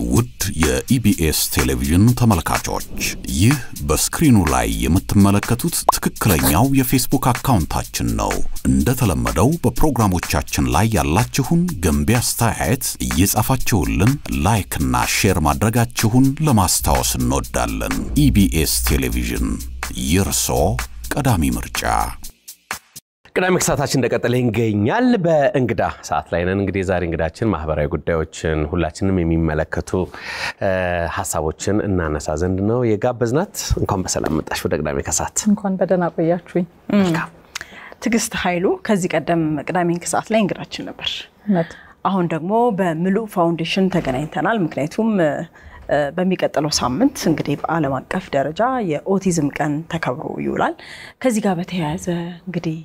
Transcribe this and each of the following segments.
ውድ የኢቢኤስ ቴሌቪዥን ተመልካቾች ይህ በስክሪኑ ላይ የምትመለከቱት ትክክለኛው የፌስቡክ አካውንታችን ነው። እንደተለመደው በፕሮግራሞቻችን ላይ ያላችሁን ገንቢ አስተያየት እየጻፋችሁልን ላይክ እና ሼር ማድረጋችሁን ለማስታወስ እንወዳለን። ኢቢኤስ ቴሌቪዥን የርሶ ቀዳሚ ምርጫ። ቅዳሜ ከሰዓታችን እንደቀጠለ ይገኛል። በእንግዳ ሰዓት ላይ ነን። እንግዲህ ዛሬ እንግዳችን ማህበራዊ ጉዳዮችን ሁላችንም የሚመለከቱ ሐሳቦችን እናነሳ ዘንድ ነው የጋበዝናት። እንኳን በሰላም መጣሽ ወደ ቅዳሜ ከሰዓት። እንኳን በደህና ቆያችሁኝ። ትግስት ኃይሉ ከዚህ ቀደም ቅዳሜ ከሰዓት ላይ እንግዳችን ነበር። አሁን ደግሞ በምሉእ ፋውንዴሽን ተገናኝተናል። ምክንያቱም በሚቀጥለው ሳምንት እንግዲህ በዓለም አቀፍ ደረጃ የኦቲዝም ቀን ተከብሮ ይውላል። ከዚህ ጋር በተያያዘ እንግዲህ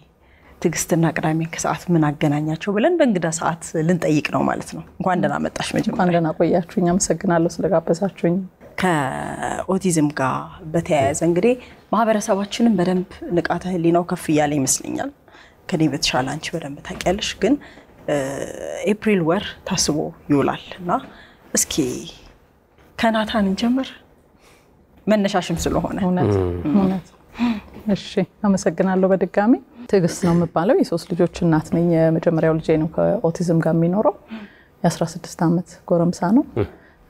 ትግስትና ቅዳሜ ከሰዓት ምን አገናኛቸው ብለን በእንግዳ ሰዓት ልንጠይቅ ነው ማለት ነው። እንኳን ደህና መጣሽ። እንኳን ደህና ቆያችሁኝ። አመሰግናለሁ ስለጋበዛችሁኝ። ከኦቲዝም ጋር በተያያዘ እንግዲህ ማህበረሰባችንን በደንብ ንቃተ ህሊናው ከፍ ያለ ይመስለኛል። ከኔ በተሻለ አንቺ በደንብ ታውቂያለሽ። ግን ኤፕሪል ወር ታስቦ ይውላልና እስኪ ከናታን እንጀምር መነሻሽም ስለሆነ እውነት እሺ አመሰግናለሁ። በድጋሚ ትግስት ነው የምባለው። የሶስት ልጆች እናት ነኝ። የመጀመሪያው ልጄ ነው ከኦቲዝም ጋር የሚኖረው። የ16 ዓመት ጎረምሳ ነው።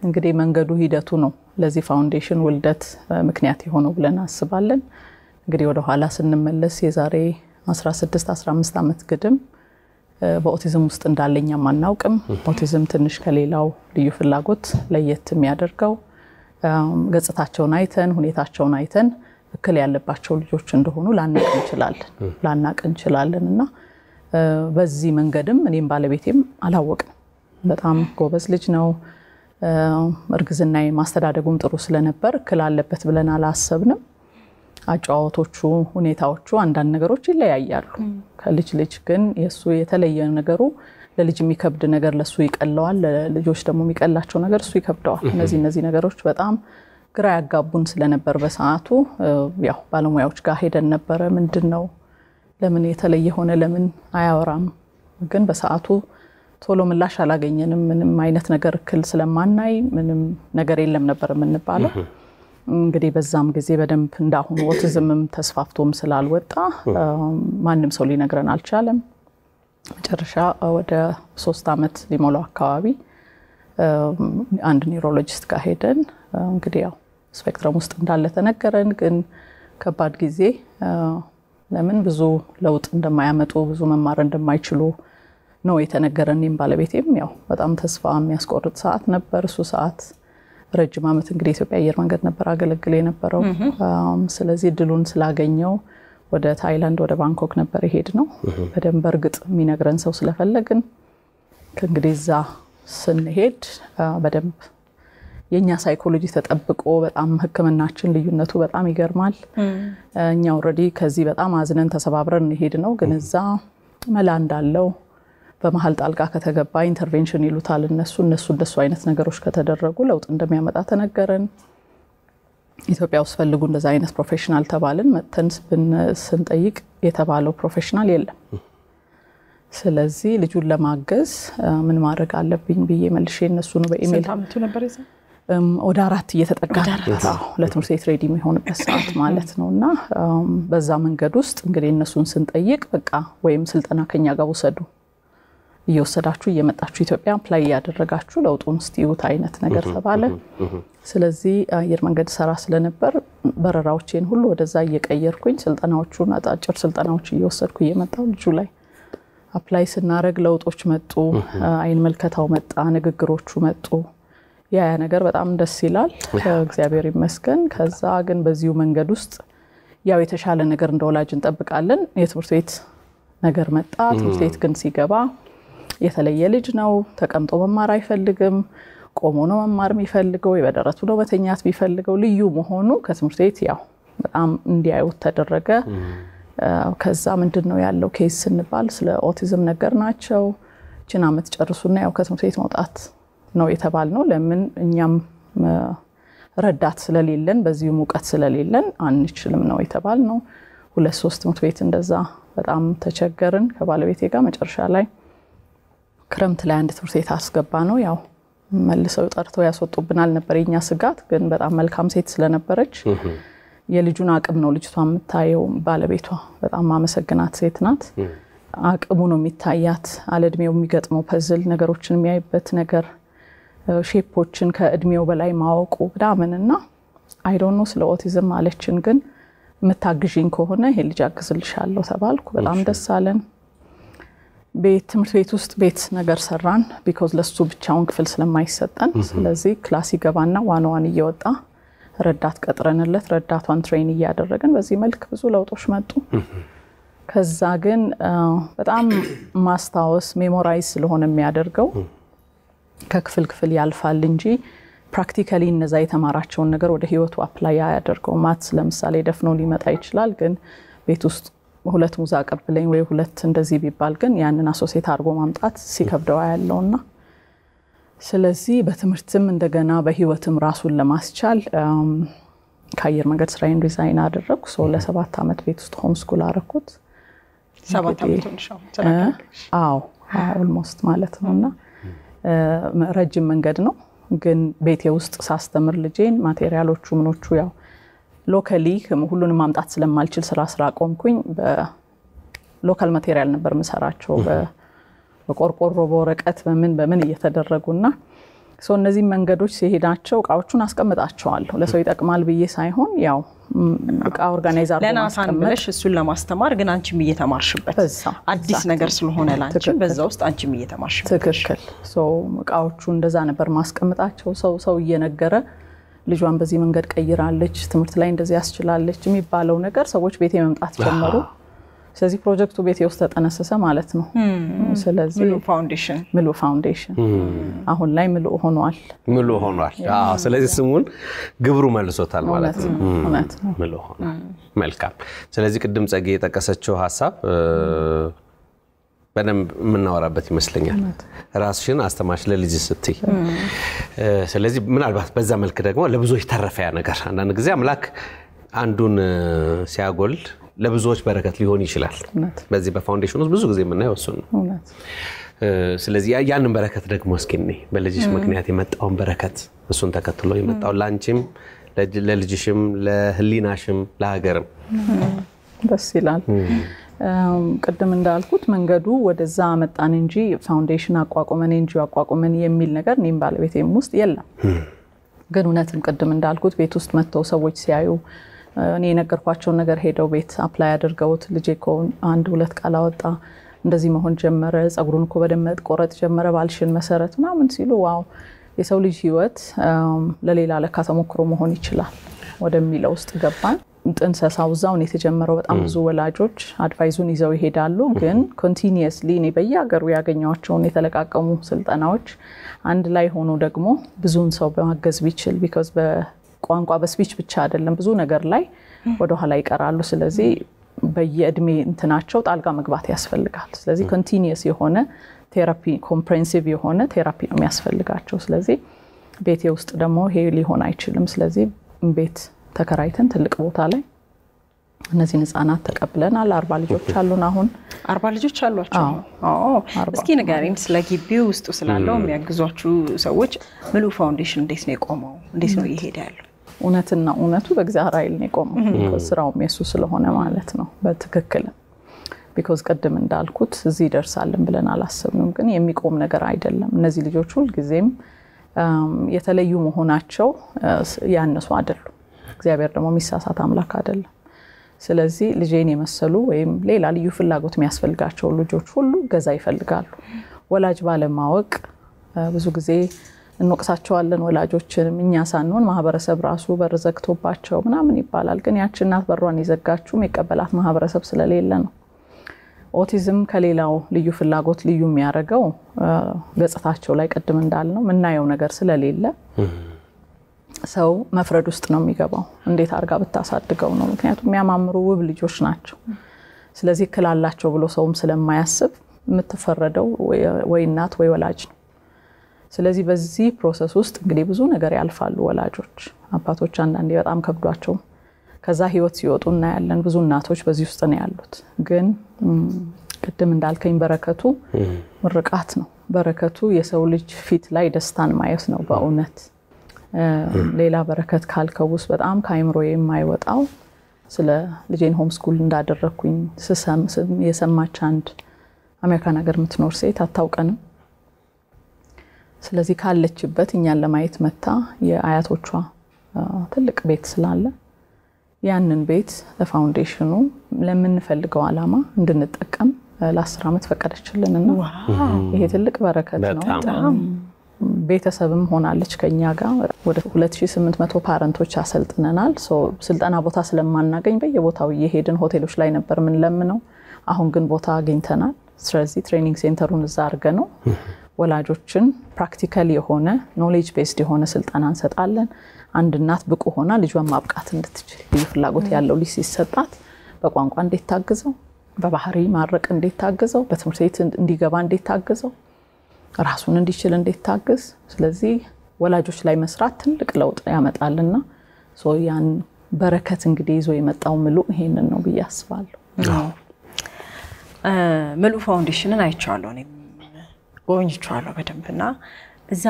እንግዲህ መንገዱ ሂደቱ ነው ለዚህ ፋውንዴሽን ውልደት ምክንያት የሆነው ብለን አስባለን። እንግዲህ ወደ ኋላ ስንመለስ የዛሬ 16-15 ዓመት ግድም በኦቲዝም ውስጥ እንዳለኛ ማናውቅም። ኦቲዝም ትንሽ ከሌላው ልዩ ፍላጎት ለየት የሚያደርገው ገጽታቸውን አይተን ሁኔታቸውን አይተን እክል ያለባቸው ልጆች እንደሆኑ ላናቅ እንችላለንና በዚህ መንገድም እኔም ባለቤቴም አላወቅንም። በጣም ጎበዝ ልጅ ነው። እርግዝናዬ ማስተዳደጉም ጥሩ ስለነበር እክል አለበት ብለን አላሰብንም። አጫዋቶቹ ሁኔታዎቹ አንዳንድ ነገሮች ይለያያሉ ከልጅ ልጅ። ግን የሱ የተለየ ነገሩ ለልጅ የሚከብድ ነገር ለሱ ይቀለዋል፣ ለልጆች ደግሞ የሚቀላቸው ነገር እሱ ይከብደዋል። እነዚህ ነገሮች በጣም ግራ ያጋቡን ስለነበር በሰዓቱ ያው ባለሙያዎች ጋር ሄደን ነበር። ምንድነው ለምን የተለየ ሆነ ለምን አያወራም? ግን በሰዓቱ ቶሎ ምላሽ አላገኘንም። ምንም አይነት ነገር እክል ስለማናይ ምንም ነገር የለም ነበር የምንባለው። እንግዲህ በዛም ጊዜ በደንብ እንዳሁን ኦቲዝምም ተስፋፍቶም ስላልወጣ ማንንም ሰው ሊነግረን አልቻለም። መጨረሻ ወደ 3 ዓመት ሊሞላው አካባቢ አንድ ኒውሮሎጂስት ጋር ሄደን እንግዲህ ያው ስፔክትረም ውስጥ እንዳለ ተነገረን። ግን ከባድ ጊዜ ለምን ብዙ ለውጥ እንደማያመጡ ብዙ መማር እንደማይችሉ ነው የተነገረን። እኔም ባለቤቴም ያው በጣም ተስፋ የሚያስቆርጥ ሰዓት ነበር እሱ ሰዓት። ረጅም ዓመት እንግዲህ ኢትዮጵያ አየር መንገድ ነበር አገለግል የነበረው። ስለዚህ ድሉን ስላገኘው ወደ ታይላንድ ወደ ባንኮክ ነበር ይሄድ ነው። በደንብ እርግጥ የሚነግረን ሰው ስለፈለግን ከእንግዲህ እዛ ስንሄድ በደንብ የኛ ሳይኮሎጂ ተጠብቆ በጣም ህክምናችን ልዩነቱ በጣም ይገርማል። እኛ ኦሬዲ ከዚህ በጣም አዝነን ተሰባብረን ሄድ ነው። ግን እዛ መላ እንዳለው በመሃል ጣልቃ ከተገባ ኢንተርቬንሽን ይሉታል እነሱ እንደሱ አይነት ነገሮች ከተደረጉ ለውጥ እንደሚያመጣ ተነገረን። ኢትዮጵያ ውስጥ ፈልጉ እንደዛ አይነት ፕሮፌሽናል ተባልን። መተን ስንጠይቅ የተባለው ፕሮፌሽናል የለም። ስለዚህ ልጁን ለማገዝ ምን ማድረግ አለብኝ ብዬ መልሼ እነሱ ነው በኢሜል ታምቱ ነበር ይዘ ወደ 4 እየተጠጋ ለትምህርት ቤት ሬዲ የሚሆንበት ሰዓት ማለት ነውና በዛ መንገድ ውስጥ እንግዲህ እነሱን ስንጠይቅ በቃ ወይም ስልጠና ከኛ ጋር ወሰዱ እየወሰዳችሁ እየመጣችሁ ኢትዮጵያ አፕላይ ያደረጋችሁ ለውጡን እስቲዩት አይነት ነገር ተባለ። ስለዚህ አየር መንገድ ሰራ ስለነበር በረራዎችን ሁሉ ወደዛ እየቀየርኩኝ ስልጠናዎቹን አጫጭር ስልጠናዎች እየወሰድኩ እየመጣው ልጁ ላይ አፕላይ ስናረግ ለውጦች መጡ። አይን መልከታው መጣ፣ ንግግሮቹ መጡ። ያ ነገር በጣም ደስ ይላል እግዚአብሔር ይመስገን። ከዛ ግን በዚሁ መንገድ ውስጥ ያው የተሻለ ነገር እንደወላጅ እንጠብቃለን። የትምህርት ቤት ነገር መጣ። ትምህርት ቤት ግን ሲገባ የተለየ ልጅ ነው። ተቀምጦ መማር አይፈልግም። ቆሞ ነው መማር የሚፈልገው። የበደረቱ ነው መተኛት የሚፈልገው። ልዩ መሆኑ ከትምህርት ቤት ያው በጣም እንዲያዩት ተደረገ። ከዛ ምንድነው ያለው ኬስ ስንባል ስለ ኦቲዝም ነገር ናቸው። እቺን አመት ጨርሱና ያው ከትምህርት ቤት መውጣት ነው የተባልነው። ለምን እኛም ረዳት ስለሌለን በዚሁ ሙቀት ስለሌለን አንችልም ነው የተባልነው። 2-3 ትምህርት ቤት እንደዛ በጣም ተቸገርን ከባለቤቴ ጋር። መጨረሻ ላይ ክረምት ላይ አንድ ትምህርት ቤት አስገባ ነው። ያው መልሰው ጠርተው ያስወጡብናል ነበር የኛ ስጋት ግን በጣም መልካም ሴት ስለነበረች የልጁን አቅም ነው ልጅቷ የምታየው ባለቤቷ በጣም ማመሰግናት ሴት ናት አቅሙ ነው የሚታያት አለድሜው የሚገጥመው ፐዝል ነገሮችን የሚያይበት ነገር ሼፖችን ከእድሜው በላይ ማወቁ ዳምንና አይ ዶንት ኖ ስለ ኦቲዝም አለችን ግን መታግዢን ከሆነ ይሄ ልጅ አግዝልሻለሁ ተባልኩ በጣም ደስ አለን ቤት ትምህርት ቤት ውስጥ ቤት ነገር ሰራን because ለሱ ብቻውን ክፍል ስለማይሰጠን ስለዚህ ክላስ ይገባና ዋናዋን እየወጣ ረዳት ቀጥረንለት ረዳቷን ትሬን እያደረገን በዚህ መልክ ብዙ ለውጦች መጡ ከዛ ግን በጣም ማስታወስ ሜሞራይዝ ስለሆነ የሚያደርገው ከክፍል ክፍል ያልፋል እንጂ ፕራክቲካሊ እነዛ የተማራቸውን ነገር ወደ ህይወቱ አፕላይ ያደርገው ማትስ ለምሳሌ ደፍኖ ሊመጣ ይችላል ግን ቤት ውስጥ ሁለት ሙዛ ቀብለኝ ወይ ሁለት እንደዚህ ቢባል ግን ያንን አሶሲየት አድርጎ ማምጣት ሲከብደው ያለውና ስለዚህ በትምህርትም እንደገና በህይወትም ራሱን ለማስቻል ካየር መንገድ ስራዬን ዲዛይን አደረኩ ሶ ለ7 አመት ቤት ውስጥ ሆም ስኩል አረኩት 7 አመት ነው አዎ ኦልሞስት ማለት ነውና ረጅም መንገድ ነው ግን ቤቴ ውስጥ ሳስተምር ልጄን ማቴሪያሎቹ ምኖቹ ያው ሎካሊ ሁሉንም ማምጣት ስለማልችል ስራ ቆምኩኝ በሎካል ማቴሪያል ነበር መሰራቸው በቆርቆሮ በወረቀት በምን እየተደረጉና ሶ እነዚህ መንገዶች ሲሄዳቸው ቃዎቹን አስቀምጣቸዋለሁ ለሰው ይጠቅማል ብዬ ሳይሆን ያው ቃ ኦርጋናይዝ አድርጎ ለናሳንብለሽ እሱን ለማስተማር ግን አንቺም እየተማርሽበት አዲስ ነገር ስለሆነ ላንቺ በዛው ውስጥ አንቺም እየተማርሽበት ትክክል ሶ ቃዎቹ እንደዛ ነበር ማስቀምጣቸው ሰው እየነገረ ልጇን በዚህ መንገድ ቀይራለች ትምህርት ላይ እንደዚህ ያስችላለች የሚባለው ነገር ሰዎች ቤቴ መምጣት ጀመሩ ስለዚህ ፕሮጀክቱ ቤቴ ውስጥ ተጠነሰሰ ማለት ነው ስለዚህ ምሉ ፋውንዴሽን አሁን ላይ ምሉ ሆኗል አዎ ስለዚህ ስሙን ግብሩ መልሶታል ማለት ነው ምሉ ሆኗል መልካም ስለዚህ ቅድም ጸጌ የጠቀሰችው ሐሳብ በደንብ ምናወራበት ይመስለኛል ራስሽን አስተማሽ ለልጅ ስትይ ስለዚህ ምናልባት በዛ መልክ ደግሞ ለብዙዎች ተረፈያ ነገር አንዳንድ ጊዜ አምላክ አንዱን ሲያጎል ለብዙዎች በረከት ሊሆን ይችላል በዚህ በፋውንዴሽን ውስጥ ብዙ ጊዜ የምናየው እሱ ነው ስለዚህ ያንን በረከት ደግሞ እስኪኔ በልጅሽ ምክንያት የመጣውን በረከት እሱን ተከትሎ የመጣው ላንቺም ለልጅሽም ለህሊናሽም ለሀገርም ደስ ይላል ቅድም እንዳልኩት መንገዱ ወደዛ መጣን እንጂ ፋውንዴሽን አቋቁመን የሚል ነገር እኔም ባለቤቴም ውስጥ የለም ግን እውነትም ቅድም እንዳልኩት ቤት ውስጥ መተው ሰዎች ሲያዩ እኔ የነገርኳቸው ነገር ሄደው ቤት አፕላይ አድርገውት ልጄኮ 1-2 ቃል አወጣ እንደዚህ መሆን ጀመረ ጸጉሩን እኮ በደመጥ ቆረጥ ጀመረ ባልሽን መሰረትና ምን ሲሉ ዋው የሰው ልጅ ህይወት ለሌላ ለካ ተሞክሮ መሆን ይችላል ወደሚለው ውስጥ ገባን ጥንሰሳው ዛውን የተጀመረው በጣም ብዙ ወላጆች አድቫይዙን ይዘው ይሄዳሉ ግን ኮንቲኒየስሊ እኔ በየሀገሩ ያገኘዋቸውን የተለቃቀሙ ስልጠናዎች አንድ ላይ ሆኖ ደግሞ ብዙን ሰው በማገዝ ቢችል because በቋንቋ በስፒች ብቻ አይደለም ብዙ ነገር ላይ ወደ ኋላ ይቀራሉ ስለዚህ በየእድሜ እንትናቸው ጣልቃ መግባት ያስፈልጋል ስለዚህ ኮንቲኒየስ የሆነ ቴራፒ ኮምፕሬሄንሲቭ የሆነ ቴራፒ ነው የሚያስፈልጋቸው ስለዚህ ቤቴ ውስጥ ደግሞ ይሄ ሊሆን አይችልም ስለዚህ ቤት ተከራይተን ትልቅ ቦታ ላይ እነዚህ ህፃናት ተቀብለናል 40 ልጆች አሉን አሁን 40 ልጆች አሏቸው እስኪ ንገሪን ስለ ግቢው ውስጥ ስላለው የሚያግዟችሁ ሰዎች ምሉ ፋውንዴሽን እንዴት ነው የቆመው እንዴት ነው ይሄድ ያለው እውነትና እውነቱ በእግዚአብሔር ኃይል ነው የቆመው ስራው የሱ ስለሆነ ማለት ነው በትክክል because ቀደም እንዳልኩት እዚህ ደርሳለን ብለን አላሰብንም ግን የሚቆም ነገር አይደለም እነዚህ ልጆች ሁሉ ጊዜም የተለዩ መሆናቸው ያነሱ አይደሉም እግዚአብሔር ደግሞ የሚሳሳት አምላክ አይደለም ስለዚህ ልጄን የመሰሉ ወይም ሌላ ልዩ ፍላጎት የሚያስፈልጋቸው ልጆች ሁሉ ገዛ ይፈልጋሉ ወላጅ ባለማወቅ ብዙ ጊዜ እንወቅሳቸዋለን ወላጆችን እኛ ሳንሆን ማህበረሰብ ራሱ በርዘግቶባቸው ምናምን ይባላል ግን ያቺ እናት በሯን ይዘጋችሁ የሚቀበላት ማህበረሰብ ስለሌለ ነው ኦቲዝም ከሌላው ልዩ ፍላጎት ልዩ የሚያረጋው ገጽታቸው ላይ ቀደም እንዳልነው ምናየው ነገር ስለሌለ ሰው መፍረድ ውስጥ ነው የሚገባው እንዴት አርጋ ብታሳድገው ነው ምክንያቱም የሚያማምሩ ውብ ልጆች ናቸው ስለዚህ ክላላቸው ብሎ ሰውም ስለማያስብ የምትፈረደው ወይ እናት ወይ ወላጅ ነው ስለዚህ በዚህ ፕሮሰስ ውስጥ እንግዲህ ብዙ ነገር ያልፋሉ ወላጆች አባቶች አንዳንዴ በጣም ከብዷቸው ከዛ ህይወት ሲወጡና ያለን ብዙ እናቶች በዚህ ውስጥ ነው ያሉት ግን ቅድም እንዳልከኝ በረከቱ ምርቃት ነው በረከቱ የሰው ልጅ ፊት ላይ ደስታን ማየት ነው በእውነት ሌላ በረከት ካልከውስ በጣም ካይምሮ የማይወጣው ስለ ልጄን ሆም ስኩል እንዳደረኩኝ የሰማች አንድ አሜሪካን ሀገር የምትኖር ሴት አታውቀንም ስለዚህ ካለችበት እኛን ለማየት መጣ የአያቶቿ ትልቅ ቤት ስላለ ያንን ቤት ለፋውንዴሽኑ ለምን ፈልገው አላማ እንድንጠቀም ለ10 አመት ፈቀደችልንና ይሄ ትልቅ በረከት ነው ቤተሰብም ሆናለች ከኛ ጋር ወደ 2800 ፓረንቶች አሰልጥነናል ስልጠና ቦታ ስለማናገኝ በየቦታው እየሄድን ሆቴሎች ላይ ነበር ምን ለምነው አሁን ግን ቦታ አግኝተናል ስለዚህ ትሬኒንግ ሴንተሩን እዛ አርገነው ወላጆችን ፕራክቲካሊ የሆነ ኖሌጅ ቤዝድ የሆነ ስልጠና እንሰጣለን አንድ እናት ብቁ ሆና ልጇን ማብቃት እንድትችል ፍላጎት ያለው ልጅ ሲሰጣት በቋንቋ እንዴት ታግዘው በባህሪ ማረቅ እንዴት ታግዘው በትምህርት ቤት እንዲገባ እንዴት ታግዘው ራሱን እንዲችል እንዴት ታግዝ ስለዚህ ወላጆች ላይ መስራት ትልቅ ለውጥ ያመጣልና ያን በረከት እንግዲህ ይዞ የመጣው ምሉ ይሄንን ነው በያስባለሁ ምሉ ፋውንዴሽንን አይቻለሁ እኔ ጎብኝቻለሁ በደንብና እዛ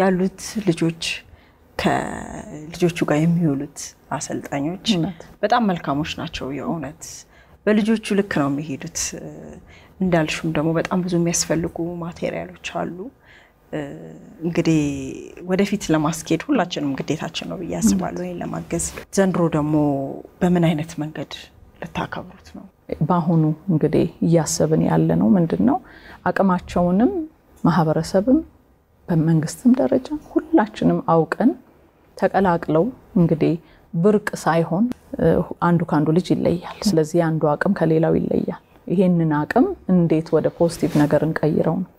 ያሉት ልጆች ከልጆቹ ጋር የሚውሉት አሰልጣኞች በጣም መልካሞች ናቸው የእውነት በልጆቹ ልክ ነው የሚሄዱት እንዳልሽም ደግሞ በጣም ብዙ የሚያስፈልጉ ማቴሪያሎች አሉ እንግዲህ ወደፊት ለማስኬድ ሁላችንም ግዴታችን ነው በያስባለሁ ይሄን ለማገዝ ዘንድሮ ደግሞ በምን አይነት መንገድ ልታከብሩት ነው ባሁኑ እንግዲህ ያሰብን ያለ ነው ምንድነው አቅማቸውንም ማህበረሰብም በመንግስትም ደረጃ ሁላችንም አውቀን ተቀላቅለው እንግዲህ ብርቅ ሳይሆን አንዱ ካንዱ ልጅ ይለያል ስለዚህ አንዱ አቅም ከሌላው ይለያል ይሄንን አቅም እንዴት ወደ ፖዚቲቭ ነገር እንቀይረው ነው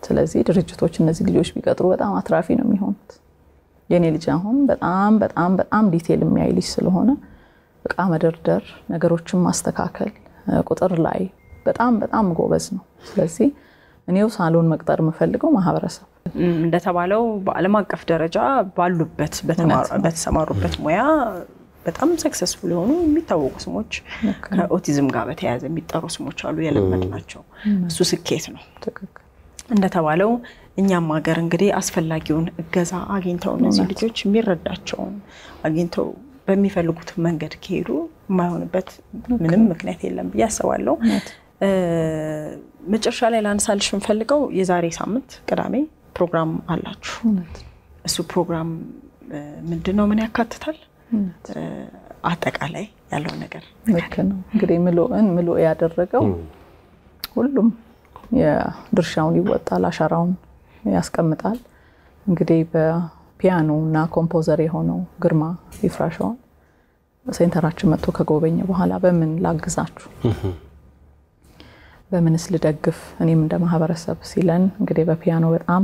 ስለዚህ ድርጅቶች እነዚህ ልጆች ቢቀጥሩ በጣም አትራፊ ነው የሚሆኑት የኔ ልጅ አሁን በጣም ዲቴል የሚያይልሽ ስለሆነ በቃ መደርደር ነገሮችን ማስተካከል ቁጥር ላይ በጣም ጎበዝ ነው ስለዚህ እኔው ሳሎን መቅጠር መፈልገው ማህበረሰብ እንደተባለው በአለም አቀፍ ደረጃ ባሉበት በተሰማሩበት ሙያ በጣም ሰክሰስፉል የሆኑ የሚታወቁ ስሞች ከኦቲዝም ጋር በተያያዘ የሚጠሩ ስሞች አሉ የለመድናቸው እሱ ስኬት ነው እንደተባለው እኛም ሀገር እንግዲህ አስፈላጊውን እገዛ አግኝተው እነዚህ ልጆች የሚረዳቸውን አግኝተው በሚፈልጉት መንገድ ከሄዱ የማይሆንበት ምንም ምክንያት የለም በያስባለሁ መጨረሻ ላይ ላንሳልሽ እንፈልገው የዛሬ ሳምንት ቅዳሜ ፕሮግራም አላችሁ እሱ ፕሮግራም ምንድነው ምን ያካትታል አጠቃላይ ያለው ነገር ልክ ነው እንግዲህ ምሎ ያደረገው ሁሉም የድርሻውን ይወጣል አሻራውን ያስቀምጣል እንግዲህ በፒያኖና ኮምፖዘር የሆነው ግርማ ይፍራሻው ሴንተራችን መጥቶ ከጎበኘ በኋላ በምን ላግዛችሁ በምንስ ልደግፍ እኔም እንደ ማህበረሰብ ሲለን እንግዲህ በፒያኖ በጣም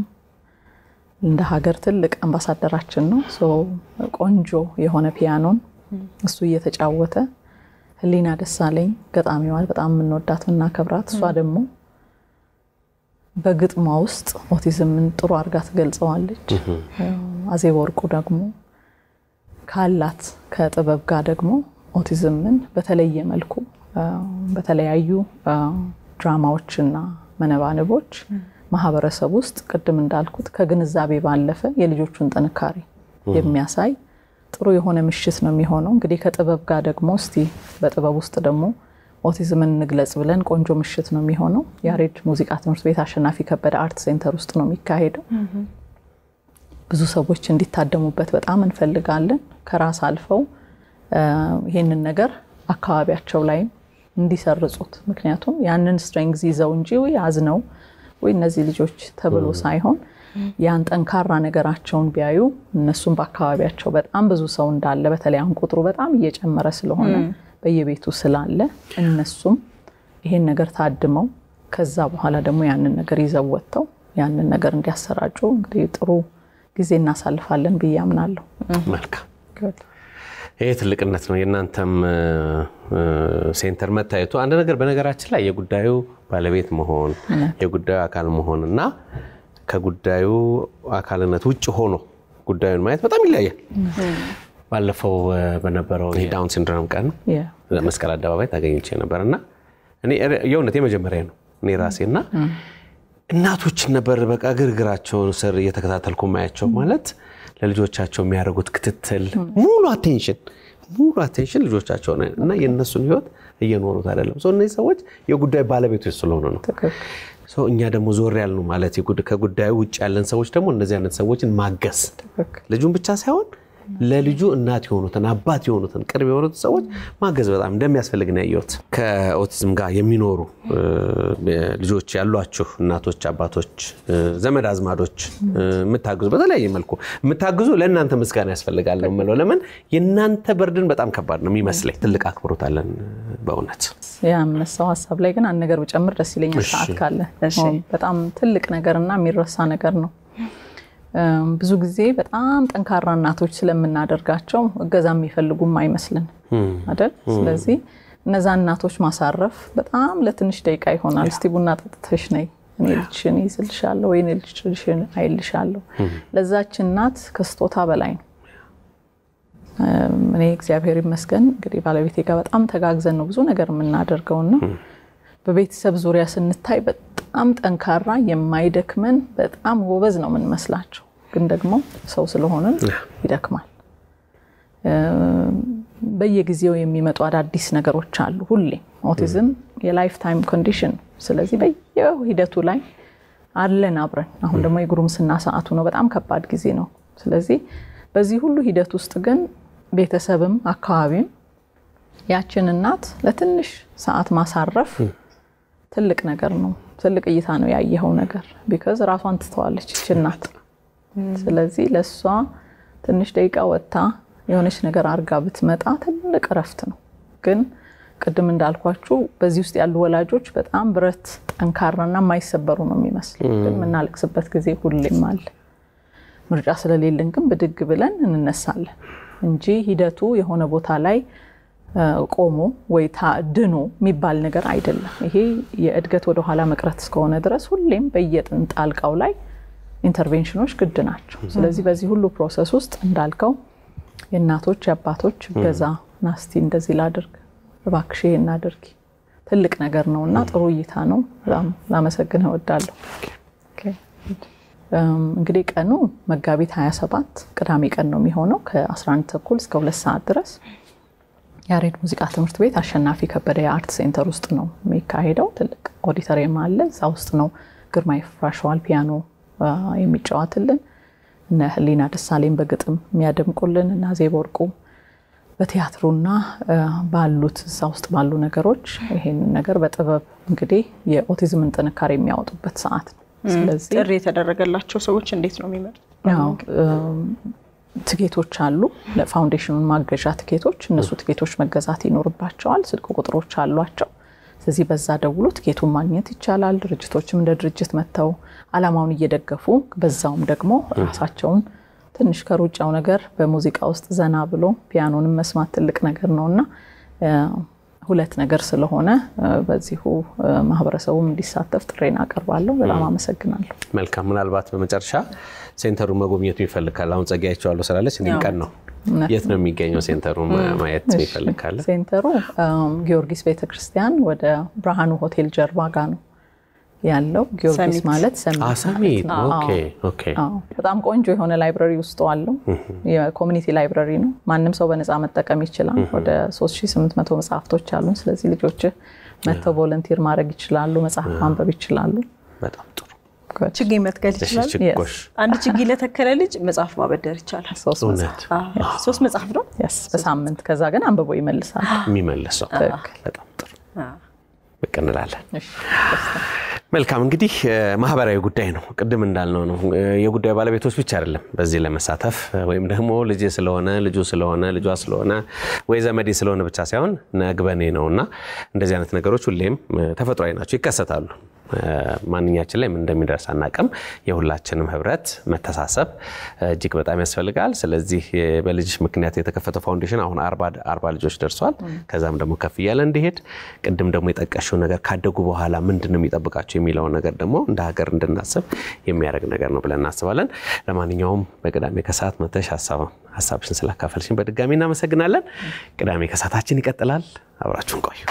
እንደ ሀገር ትልቅ አምባሳደራችን ነው ቆንጆ የሆነ ፒያኖን እሱ እየተጫወተ ህሊና ደሳለኝ ገጣሚዋ በጣም እንወዳትና ከብራት እሷ ደግሞ በግጥሟ ውስጥ ኦቲዝምን ጥሩ አርጋ ትገልጸዋለች አዜብ ወርቁ ደግሞ ካላት ከጥበብ ጋር ደግሞ ኦቲዝምን በተለየ መልኩ በተለያዩ ድራማዎችና መነባነቦች ማህበረሰብ ውስጥ ቅድም እንዳልኩት ከግንዛቤ ባለፈ የልጆቹን ጥንካሬ የሚያሳይ ጥሩ የሆነ ምሽት ነው የሚሆነው እንግዲህ ከጥበብ ጋር ደግሞ እስቲ በጥበብ ውስጥ ደግሞ ኦቲዝምን እንግለጽ ብለን ቆንጆ ምሽት ነው የሚሆነው ያሬድ ሙዚቃ ትምህርት ቤት አሸናፊ ከበደ አርት ሴንተር ውስጥ ነው የሚካሄደው ብዙ ሰዎች እንዲታደሙበት በጣም እንፈልጋለን ከራስ አልፈው ይሄንን ነገር አካባቢያቸው ላይ እንዲሰርጹት ምክንያቱም ያንን ስትሬንግዝ ይዘው እንጂ ያዝነው ወይ እነዚህ ልጆች ተብሎ ሳይሆን ያን ጠንካራ ነገራቸውን ቢያዩ እነሱም በአካባቢያቸው በጣም ብዙ ሰው እንዳለ በተለይ አሁን ቁጥሩ በጣም እየጨመረ ስለሆነ በየቤቱ ስላለ እነሱም ይሄን ነገር ታድመው ከዛ በኋላ ደግሞ ያንን ነገር ይዘው ወጥተው ያንን ነገር እንዲያሰራጩ እንግዲህ ጥሩ ጊዜ እናሳልፋለን በያምናለሁ መልካም ይሄ ትልቅነት ነው የናንተም ሴንተር መታየቱ አንድ ነገር በነገራችን ላይ የጉዳዩ ባለቤት መሆን የጉዳዩ አካል መሆንና ከጉዳዩ አካልነት ውጭ ሆኖ ጉዳዩን ማየት በጣም ይለያያል ባለፈው በነበረው ዳውን ሲንድሮም ቀን መስቀል አደባባይ ታገኝቼ ነበርና እኔ የእውነት የመጀመሪያ ነው እኔ ራሴና እናቶች ነበር በቃ ግርግራቸውን ስር እየተከታተልኩ ማያቸው ማለት ለልጆቻቸው የሚያደርጉት ክትትል ሙሉ አቴንሽን ልጆቻቸው እና የነሱን ህይወት እየኖሩት አይደለም እነዚህ ሰዎች የጉዳይ ባለቤቶች ስለሆኑ ነው እኛ ደግሞ ዞር ያልነው ማለት ከጉዳዩ ውጭ ያለን ሰዎች ደግሞ እንደዚህ አይነት ሰዎችን ማገስ ልጁን ብቻ ሳይሆን ለልጁ እናት የሆኑትን አባት የሆኑትን ቅርብ የሆኑትን ሰዎች ማገዝ በጣም እንደሚያስፈልግ ነው ያየሁት ከኦቲዝም ጋር የሚኖሩ ልጆች ያሏችሁ እናቶች አባቶች ዘመድ አዝማዶች የምታግዙ በተለያየ መልኩ የምታግዙ ለእናንተ ምስጋና ያስፈልጋል ነው ማለት ለምን የእናንተ በርድን በጣም ከባድ ነው የሚመስለኝ ትልቅ አክብሮት አለን በእውነት ያምነሳው ሐሳብ ላይ ግን አንድ ነገር ብጨምር ደስ ይለኛል ሰዓት ካለ በጣም ትልቅ ነገርና የሚረሳ ነገር ነው ብዙ ጊዜ በጣም ጠንካራ እናቶች ስለምናደርጋቸው እገዛ የሚፈልጉም አይመስልን አይደል ስለዚህ እነዛ እናቶች ማሳረፍ በጣም ለትንሽ ደቂቃ ይሆናል እስቲ ቡና ጠጥተሽ ነይ እኔ ልጅሽን ይዝልሻለሁ ወይ እኔ ልጅሽን አይልሻለሁ ለዛች እናት ከስጦታ በላይ ነው እኔ እግዚአብሔር ይመስገን እንግዲህ ባለቤቴ ጋር በጣም ተጋግዘን ነው ብዙ ነገር የምናደርገውና በቤተሰብ ዙሪያ ስንታይ በጣም ጠንካራ የማይደክመን በጣም ጎበዝ ነው ምን መስላችሁ ግን ደግሞ ሰው ስለሆነን ይደክማል በየጊዜው የሚመጡ አዳዲስ ነገሮች አሉ ሁሌ ኦቲዝም የላይፍ ታይም ኮንዲሽን ስለዚህ በየሂደቱ ላይ አለን አብረን አሁን ደግሞ የጉርምስና ሰዓቱ ነው በጣም ከባድ ጊዜ ነው ስለዚህ በዚህ ሁሉ ሂደት ውስጥ ግን ቤተሰብም አካባቢም ያችን እናት ለትንሽ ሰዓት ማሳረፍ ትልቅ ነገር ነው ትልቅ እይታ ነው ያየኸው ነገር because ራሷን ትተዋለች እናት ስለዚህ ለሷ ትንሽ ደቂቃ ወጣ የሆነች ነገር አርጋ ብትመጣ ትልቅ ረፍት ነው ግን ቅድም እንዳልኳችሁ በዚህ ውስጥ ያሉ ወላጆች በጣም ብረት ጠንካራና ማይሰበሩ ነው የሚመስለው ግን ምናልክስበት ጊዜ ሁሌም አለ ምርጫ ስለሌለን ግን ብድግ ብለን እንነሳለን እንጂ ሂደቱ የሆነ ቦታ ላይ ቆሞ ወይ ታድኖ የሚባል ነገር አይደለም ይሄ የእድገት ወደ ኋላ መቅረት እስከሆነ ድረስ ሁሌም በየጥንጣልቃው ላይ ኢንተርቬንሽኖች ግድ ናቸው ስለዚህ በዚህ ሁሉ ፕሮሰስ ውስጥ እንዳልከው የእናቶች አባቶች ገዛ ናስቲ እንደዚህ ላድርግ እባክሽ እናድርጊ ትልቅ ነገር ነውና ጥሩ እይታ ነው በጣም ላመሰግንህ እወዳለሁ እንግዲህ ቀኑ መጋቢት 27 ቅዳሜ ቀን ነው የሚሆነው ከ11:30 እስከ 2 ሰዓት ድረስ ያሬድ ሙዚቃ ትምህርት ቤት አሸናፊ ከበደ የአርት ሴንተር ውስጥ ነው የሚካሄደው ትልቅ ኦዲቶሪየም አለ እዛ ውስጥ ነው ግርማይ ፍራሽዋል ፒያኖ የሚጫወትልን እና ህሊና ደሳለኝ በግጥም የሚያደምቁልን እና ዜቦርቁ በቲያትሩና ባሉት እዛ ውስጥ ባሉ ነገሮች ይሄን ነገር በጥበብ እንግዲህ የኦቲዝምን ጥንካሬ የሚያወጡበት ሰዓት ነው ስለዚህ ጥሪ የተደረገላቸው ሰዎች እንዴት ነው የሚመጡት ትኬቶች አሉ ለፋውንዴሽኑን ማገዣ ትኬቶች እነሱ ትኬቶች መገዛት ይኖርባቸዋል ስልክ ቁጥሮች አሏቸው ስለዚህ በዛ ደውሎ ትኬቱን ማግኘት ይቻላል ድርጅቶችም እንደ ድርጅት መተው አላማውን እየደገፉ በዛውም ደግሞ ራሳቸውን ትንሽ ከሩጫው ነገር በሙዚቃ ውስጥ ዘና ብሎ ፒያኖንም መስማት ትልቅ ነገር ነውና ሁለት ነገር ስለሆነ በዚሁ ማህበረሰቡም እንዲሳተፍ ጥሬን አቀርባለሁ በጣም አመሰግናለሁ መልካም ምናልባት በመጨረሻ ሴንተሩ መጎብኘቱ ይፈልካል አሁን ጸጋያቸዋለሁ ስላለች እንዴት ቀን ነው የት ነው የሚገኘው ሴንተሩ ማየት ይፈልካል ሴንተሩ ጊዮርጊስ ቤተክርስቲያን ወደ ብርሃኑ ሆቴል ጀርባ ጋር ነው ያለው ጊዮርጊስ ማለት ሰሚት ኦኬ በጣም ቆንጆ የሆነ ላይብረሪ ውስጥ አለው የኮሚኒቲ ላይብረሪ ነው ማንንም ሰው በነፃ መጠቀም ይችላል ወደ 3800 መጽሐፍቶች አሉ ስለዚህ ልጆች መተው ቮለንቲር ማድረግ ይችላሉ መጽሐፍ ማንበብ ይችላሉ በጣም ጥሩ ችግኝ መትከል ይችላል አንድ ችግኝ ለተከለ ልጅ መጽሐፍ ማበደር ይችላል ሶስት መጽሐፍ ነው በሳምንት ከዛ ግን አንብቦ ይመልሳል የሚመልሰው በጣም ጥሩ በቀንላለን መልካም እንግዲህ ማህበራዊ ጉዳይ ነው ቅድም እንዳልነው ነው የጉዳዩ ባለቤቶች ብቻ አይደለም በዚህ ለመሳተፍ ወይም ደግሞ ልጅ ስለሆነ ልጁ ስለሆነ ልጇ ስለሆነ ወይ ዘመዴ ስለሆነ ብቻ ሳይሆን ነግበኔ ነውና እንደዚህ አይነት ነገሮች ሁሌም ተፈጥሯዊ ናቸው ይከሰታሉ ማንኛችን ላይ ምን እንደሚደርስ አናቀም የሁላችንም ህብረት መተሳሰብ እጅግ በጣም ያስፈልጋል ስለዚህ በልጅ ምክንያት የተከፈተው ፋውንዴሽን አሁን 40 ልጆች ደርሷል ከዛም ደግሞ ከፍ ይያለ እንዲሄድ ቅድም ደግሞ የጠቀሽው ነገር ካደጉ በኋላ ምንድነው የሚጠብቃቸው የሚለው ነገር ደግሞ እንደ ሀገር እንድናስብ የሚያደርግ ነገር ነው ብለን እናስባለን ለማንኛውም በቅዳሜ ከሰዓት መተሽ ሐሳብሽን ስላካፈልሽን በድጋሚ እናመሰግናለን ቅዳሜ ከሰዓታችን ይቀጥላል አብራችሁን ቆዩ